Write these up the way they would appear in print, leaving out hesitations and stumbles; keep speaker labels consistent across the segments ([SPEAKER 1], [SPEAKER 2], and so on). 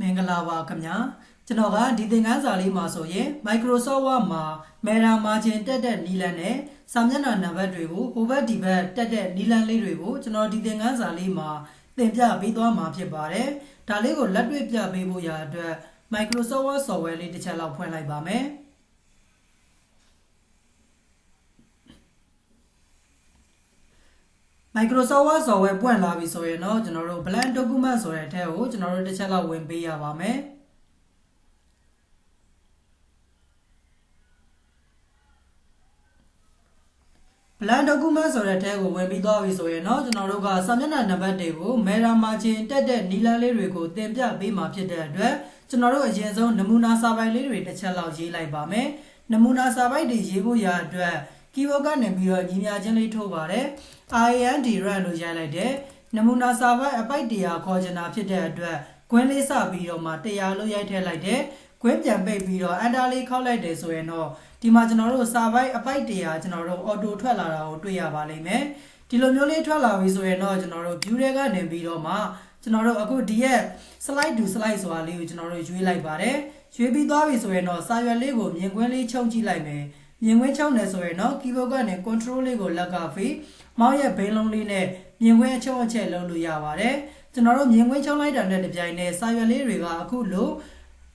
[SPEAKER 1] င်္ဂလာပါခင်ဗျာကျွန်တော်ကဒီသင်ခန်းစာလေးမှာဆိုရင် Microsoft Word မှာ Meta Margin တက်တဲ့နည်းလမ်းနဲ့စာမျက်နှာနံပါတ်တွေကိုဟိုဘက်ဒီဘက်တက်တဲ့နည်းလမ်းလေးတွေကိုကျွန်တော်ဒီသင်ခန်းစာလေးမှာသင်ပြပေးသွားမှာဖြစ်ပါတယ်ဒါလေးကိုလက်တွေ့ပြပေးဖို့ရာအတွက် Microsoft Word software လေးတစ်ချက်လောက်ဖွင့်လိုက်ပါမယ်Microsoft Word software ပွင့်လာပြီဆိုရင်တော့ကျွန်တော်တို့ blank document ဆိုတဲ့အထက်ကိုကျွန်တော်တို့တစ်ချက်လောက်ဝင်ပေးရပါမယ်blank document ဆိုတဲ့အထက်ကိုဝင်ပြီးသွားပြီဆိုရင်တော့ကျွန်တော်တို့ကစာမျက်နှာနံပါတ်တွေကို Meta Margin တက်တဲ့နည်းလမ်းလေးတွေကိုသင်ပြပေးမှာဖြစ်တဲ့အတွက်ကျွန်တော်တို့အရင်ဆုံးနမူနာစာပိုက်လေးတွေတစ်ချက်လောက်ရေးလိုက်ပါမယ်နမူနာစာပိုက်တွေရေးဖို့ရာအတွက် keyboard ကနေပြီးတော့ညီမျှခြင်းလေးထိုးပါတယ် IND run လို့ရိုက်လိုက်တယ်နမူနာစာပိုက်အပိုက်100ခေါ်ချင်တာဖြစ်တဲ့အတွက်ကွင်းလေးစပြီးတော့မှ100လို့ရိုက်ထည့်လိုက်တယ်ကွင်းပြန်ပိတ်ပြီးတော့ enter လေးခောက်လိုက်တယ်ဆိုရင်တော့ဒီမှာကျွန်တော်တို့စာပိုက်အပိုက်100ကျွန်တော်တို့ auto ထွက်လာတာကိုတွေ့ရပါလိမ့်မယ်ဒီလိုမျိုးလေးထွက်လာပြီဆိုရင်တော့ကျွန်တော်တို့ view တွေကနေပြီးတော့မှကျွန်တော်တို့အခုဒီရဲ့ slide to slide ဆိုတာလေးကိုကျွန်တော်တို့ရွေးလိုက်ပါတယ်ရွေးပြီးသွားပြီဆိုရင်တော့စာရွက်လေးကိုမြင်ကွင်းလေးချုပ်ကြည့်လိုက်မယ်မြင်ကွင်းချုပ်နေဆိုရင်တော့ keyboard ကနေ control လေးကိုလက်ကဖိမောက်ရဲ့ဘိန်းလုံးလေးနဲ့မြင်ကွင်းအချုပ်အချက်လုပ်လို့ရပါတယ်ကျွန်တော်တို့မြင်ကွင်းချုပ်လိုက်တာနဲ့တပြိုင်တည်းစာရွက်လေးတွေကအခုလို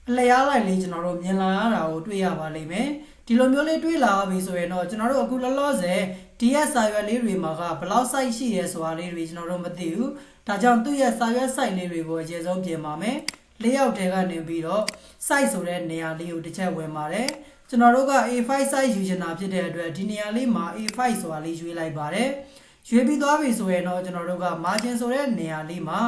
[SPEAKER 1] အလျားလိုက်လေးကျွန်တော်တို့မြင်လာရတာကိုတွေ့ရပါလိမ့်မယ်ဒီလိုမျိုးလေးတွေ့လာပြီဆိုရင်တော့ကျွန်တော်တို့အခုလောလောဆယ်ဒီရဲ့စာရွက်လေးတွေမှာကဘယ်လောက် size ရှိရဲဆိုတာလေးတွေကျွန်တော်တို့မသိဘူးဒါကြောင့်သူ့ရဲ့စာရွက် size လေးတွေကိုအရင်ဆုံးပြင်ပါမယ်layout ထဲကနေပြီးတော့ size ဆိုတဲ့နေရာလေးကိုတစ်ချက်ဝင်ပါတယ်ကျွန်တော်တို့က A5 size ယူချင်တာဖြစ်တဲ့အတွက်ဒီနေရာလေးမှာ A5 ဆိုတာလေးရွေးလိုက်ပါတယ်ရွေးပြီးသွားပြီဆိုရင်တော့ကျွန်တော်တို့က margin ဆိုတဲ့နေရာလေးမှာ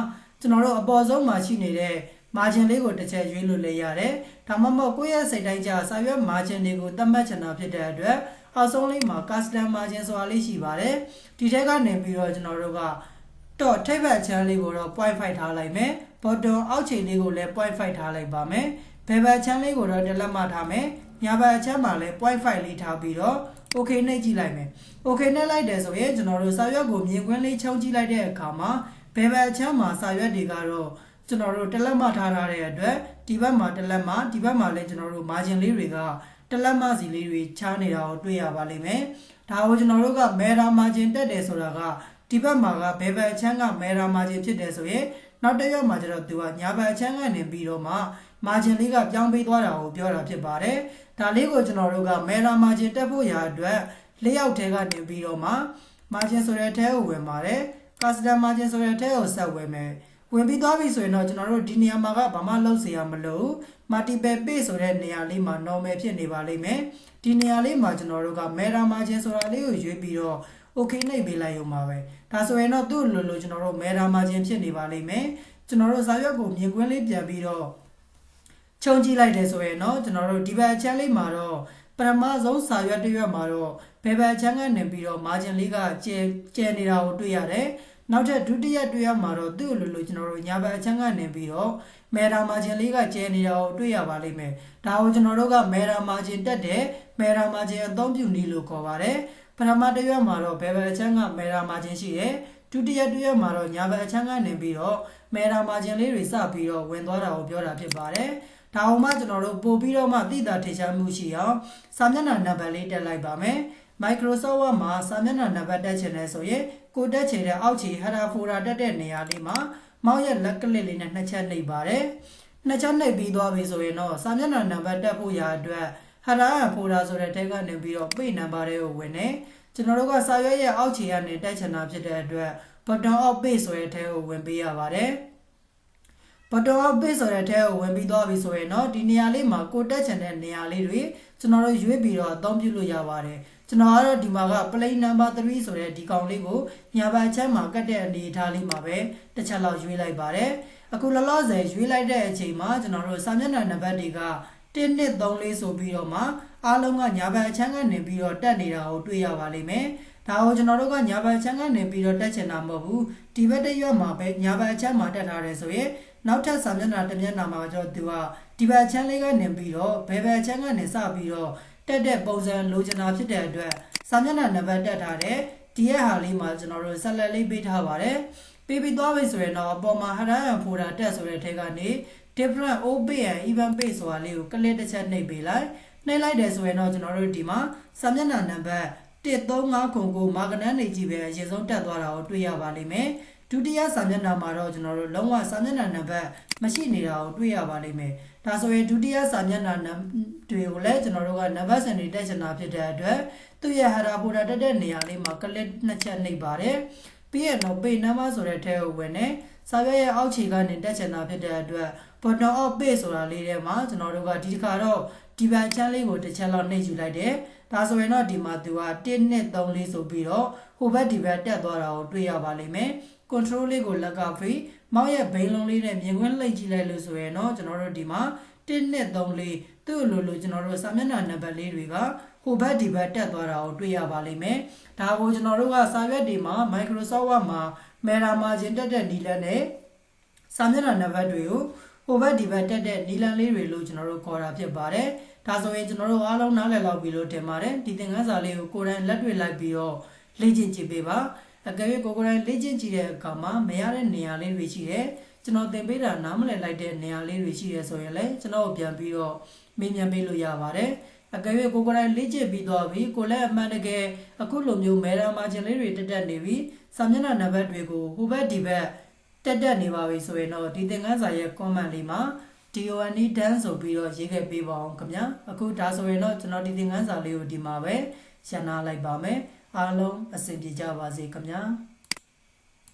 [SPEAKER 1] ကျွန်တော်တို့အပေါ်ဆုံးမှာရှိနေတဲ့ margin လေးကိုတစ်ချက်ရွေးလို့လည်းရတယ်ဒါမှမဟုတ်ကိုယ့်ရဲ့စိတ်တိုင်းကျစာရွက် margin တွေကိုသတ်မှတ်ချင်တာဖြစ်တဲ့အတွက်အောက်ဆုံးလေးမှာ custom margin ဆိုတာလေးရှိပါတယ်ဒီထက်ကနေပြီးတော့ကျွန်တော်တို့ကတော့ထိပ်ဘက်ချမ်းလေးကိုတော့ 0.5 ထားလိုက်မယ် bottom အောက်ခြေလေးကိုလည်း 0.5 ထားလိုက်ပါမယ်ဘယ်ဘက်ချမ်းလေးကိုတော့တစ်လက်မှထားမယ်ညာဘက်ချမ်းမှာလည်း 0.5 လေးထားပြီးတော့ okay နှိပ်ကြည့်လိုက်မယ် okay နှိပ်လိုက်တယ်ဆိုရင်ကျွန်တော်တို့စာရွက်ကိုမြင်ကွင်းလေးချုံကြည့်လိုက်တဲ့အခါမှာဘယ်ဘက်ချမ်းမှာစာရွက်တွေကတော့ကျွန်တော်တို့တစ်လက်မှထားတဲ့အတွက်ဒီဘက်မှာတစ်လက်မှဒီဘက်မှာလည်းကျွန်တော်တို့ margin လေးတွေကတစ်လက်မှစီလေးတွေချားနေတာကိုတွေ့ရပါလိမ့်မယ်ဒါကိုကျွန်တော်တို့က meta margin တက်တယ်ဆိုတာကဒီဘက်မှာကဘယ်ဘက်ချမ်းက meta margin ဖြစ်တယ်ဆိုရင်နောက်တစ်ရက်မှာကျတော့သူကညာဘက်ချမ်းကနေပြီးတော့မှ margin လေးကပြောင်းပေးသွားတာကိုပြောတာဖြစ်ပါတယ်ဒါလေးကိုကျွန်တော်တို့က meta margin တက်ဖို့ရာအတွက် layout ထဲကနေပြီးတော့မှ margin ဆိုတဲ့အထဲကိုဝင်ပါတယ် custom margin ဆိုတဲ့အထဲကိုဆက်ဝင်မယ်ဝင်ပြီးသွားပြီဆိုရင်တော့ကျွန်တော်တို့ဒီနေရာမှာကဘာမှလုပ်စရာမလို multiple page ဆိုတဲ့နေရာလေးမှာ normal ဖြစ်နေပါလိမ့်မယ်ဒီနေရာလေးမှာကျွန်တော်တို့က meta margin ဆိုတာလေးကိုရွေးပြီးတော့ okay နှိပ်ပေးလိုက်ရုံပါပဲဒါဆိုရင်တော့သူ့လိုကျွန်တော်တို့ meta margin ဖြစ်နေပါလိမ့်မယ်ကျွန်တော်တို့စာရွက်ကိုမြင်ကွင်းလေးပြန်ပြီးတော့ချုံကြည့်လိုက်တယ်ဆိုရင်တော့ကျွန်တော်တို့ဒီဘက်အချမ်းလေးမှာတော့ပထမဆုံးစာရွက်တစ်ရွက်မှာတော့ဘယ်ဘက်အချမ်းကနေပြီးတော့ margin လေးကကျဲနေတာကိုတွေ့ရတယ်နောက်ထပ်ဒုတိယတွေ့ရမှာတော့သူ့လိုကျွန်တော်တို့ညာဘက်အချမ်းကနေပြီးတော့ meta margin လေးကကျဲနေတာကိုတွေ့ရပါလိမ့်မယ်ဒါကိုကျွန်တော်တို့က meta margin တက်တယ် meta margin အသုံးပြုနည်းလို့ခေါ်ပါတယ်ပထမတစ်ရွက်မှာတော့ဘယ်ဘက်အချမ်းက meta margin ရှိတယ်ဒုတိယတစ်ရွက်မှာတော့ညာဘက်အချမ်းကနေပြီးတော့ meta margin လေးတွေစပြီးတော့ဝင်သွားတာကိုပြောတာဖြစ်ပါတယ်ဒါအောင်မှကျွန်တော်တို့ပို့ပြီးတော့မှသိတာထင်ရှားမှုရှိအောင်စာမျက်နှာနံပါတ်လေးတက်လိုက်ပါမယ် Microsoft Word မှာစာမျက်နှာနံပါတ်တက်ချင်တယ်ဆိုရင်ကိုတက်ချင်တဲ့အောက်ခြေ header folder တက်တဲ့နေရာလေးမှာမောက်ရဲ့လက်ကလစ်လေးနဲ့နှစ်ချက်နှိပ်ပါတယ်နှစ်ချက်နှိပ်ပြီးသွားပြီဆိုရင်တော့စာမျက်နှာနံပါတ်တက်ဖို့ရာအတွက် header folder ဆိုတဲ့ tag ကနေပြီးတော့ page number တွေကိုဝင်နေကျွန်တော်တို့ကစာရွက်ရဲ့အောက်ခြေကနေတက်ချင်တာဖြစ်တဲ့အတွက် bottom of page ဆိုတဲ့ tag ကိုဝင်ပေးရပါတယ်bottom of page ဆိုတဲ့ထဲကိုဝင်ပြီးသွားပြီဆိုရင်တော့ဒီနေရာလေးမှာကိုတက်ချင်တဲ့နေရာလေးတွေကျွန်တော်တို့ရွေးပြီးတော့အသုံးပြုလို့ရပါတယ်ကျွန်တော်ကတော့ဒီမှာက plane number 3ဆိုတဲ့ဒီကောင်လေးကိုညာဘက်ချမ်းမှာကတ်တဲ့အနေအထားလေးမှာပဲတစ်ချက်လောက်ရွေးလိုက်ပါတယ်အခုလောလောဆယ်ရွေးလိုက်တဲ့အချိန်မှာကျွန်တော်တို့စာမျက်နှာနံပါတ်တွေက1 2 3 4ဆိုပြီးတော့မှအားလုံးကညာဘက်ချမ်းကနေပြီးတော့တက်နေတာကိုတွေ့ရပါလိမ့်မယ်ဒါကိုကျွန်တော်တို့ကညာဘက်ချမ်းကနေပြီးတော့တက်ချင်တာမဟုတ်ဘူးဒီဘက်တစ်ရွက်မှာပဲညာဘက်ချမ်းမှာတက်ထားတယ်ဆိုရင်နောက်ထပ်စာမျက်နှာတစ်မျက်နှာမှာကျတော့သူကဒီဘက်ချမ်းလေးကနေပြီးတော့ဘယ်ဘက်ချမ်းကနေစပြီးတော့တက်တဲ့ပုံစံလိုချင်တာဖြစ်တဲ့အတွက်စာမျက်နှာနံပါတ်တက်ထားတဲ့ဒီရဲ့ဟာလေးမှာကျွန်တော်တို့ဆက်လက်လေးပေးထားပါတယ်ပေးပြီးသွားပြီဆိုရင်တော့အပေါ်မှာ header folder တက်ဆိုတဲ့ထဲကနေ different open and even page ဆိုတာလေးကိုကလစ်တစ်ချက်နှိပ်ပေးလိုက်နှိပ်လိုက်တယ်ဆိုရင်တော့ကျွန်တော်တို့ဒီမှာစာမျက်နှာနံပါတ်13509မာဂနန်းနေကြည့်ပဲအရင်ဆုံးတက်သွားတာကိုတွေ့ရပါလိမ့်မယ်ဒုတိယစာမျက်နှာမှာတော့ကျွန်တော်တို့လုံးဝစာမျက်နှာနံပါတ်မရှိနေတာကိုတွေ့ရပါလိမ့်မယ်ဒါဆိုရင်ဒုတိယစာမျက်နှာတွေကိုလည်းကျွန်တော်တို့ကနံပါတ်စံတွေတက်ချင်တာဖြစ်တဲ့အတွက်သူ့ရဲ့ header footer တက်တဲ့နေရာလေးမှာကလစ်နှစ်ချက်နှိပ်ပါတယ်ပြီးရင်တော့ page number ဆိုတဲ့ထဲကိုဝင်နေစာရွက်ရဲ့အောက်ခြေကနေတက်ချင်တာဖြစ်တဲ့အတွက် bottom of page ဆိုတာလေးထဲမှာကျွန်တော်တို့ကဒီတစ်ခါတော့ဒီဘန်ချမ်းလေးကိုတစ်ချက်လောက်နှိပ်ယူလိုက်တယ်ဒါဆိုရင်တော့ဒီမှာသူက1 2 3 4ဆိုပြီးတော့ဟိုဘက်ဒီဘက်တက်သွားတာကိုတွေ့ရပါလိမ့်မယ် control လေးကိုလက်ကဖိမောက်ရဲ့ဘိန်းလုံးလေးနဲ့မြင်ကွင်းလှိပ်ကြည့်လိုက်လို့ဆိုရင်တော့ကျွန်တော်တို့ဒီမှာ1 2 3 4သူ့လိုကျွန်တော်တို့စာမျက်နှာနံပါတ်လေးတွေကဟိုဘက်ဒီဘက်တက်သွားတာကိုတွေ့ရပါလိမ့်မယ်ဒါကိုကျွန်တော်တို့ကစာရွက်တွေမှာ Microsoft Word မှာ Meta Margin တက်တဲ့နီလန်းနဲ့စာမျက်နှာနံပါတ်တွေကိုဟိုဘက်ဒီဘက်တက်တဲ့နီလန်းလေးတွေလို့ကျွန်တော်တို့ခေါ်တာဖြစ်ပါတယ်ဒါဆိုရင်ကျွန်တော်တို့အားလုံးနားလည်လောက်ပြီလို့ထင်ပါတယ်ဒီသင်ခန်းစာလေးကိုကိုယ်တိုင်လက်တွေ့လိုက်ပြီးတော့လေ့ကျင့်ကြည့်ပေးပါအကယ်၍ကိုယ်တိုင်လေ့ကျင့်ကြည့်တဲ့အခါမှာမရတဲ့နေရာလေးတွေရှိတယ်ကျွန်တော်သင်ပေးတာနားမလည်လိုက်တဲ့နေရာလေးတွေရှိတယ်ဆိုရင်လည်းကျွန်တော်ပြန်ပြီးတော့မေးမြန်းပေးလို့ရပါတယ်အကယ်၍ကိုယ်တိုင်လေ့ကျင့်ပြီးသွားပြီကိုလည်းအမှန်တကယ်အခုလိုမျိုးမဲရာမာဂျင်လေးတွေတက်နေပြီစာမျက်နှာနံပါတ်တွေကိုဟိုဘက်ဒီဘက်တက်နေပါပြီဆိုရင်တော့ဒီသင်ခန်းစာရဲ့ comment လေးမှာDONE done ဆိုပြီးတော့ရေးခဲ့ပေးပါအောင်ခင်ဗျာအခုဒါဆိုရင်တော့ကျွန်တော်ဒီသင်ခန်းစာလေးကိုဒီမှာပဲရှင်းနာလိုက်ပါမယ်အားလုံးအဆင်ပြေကြပါစေခင်ဗျာ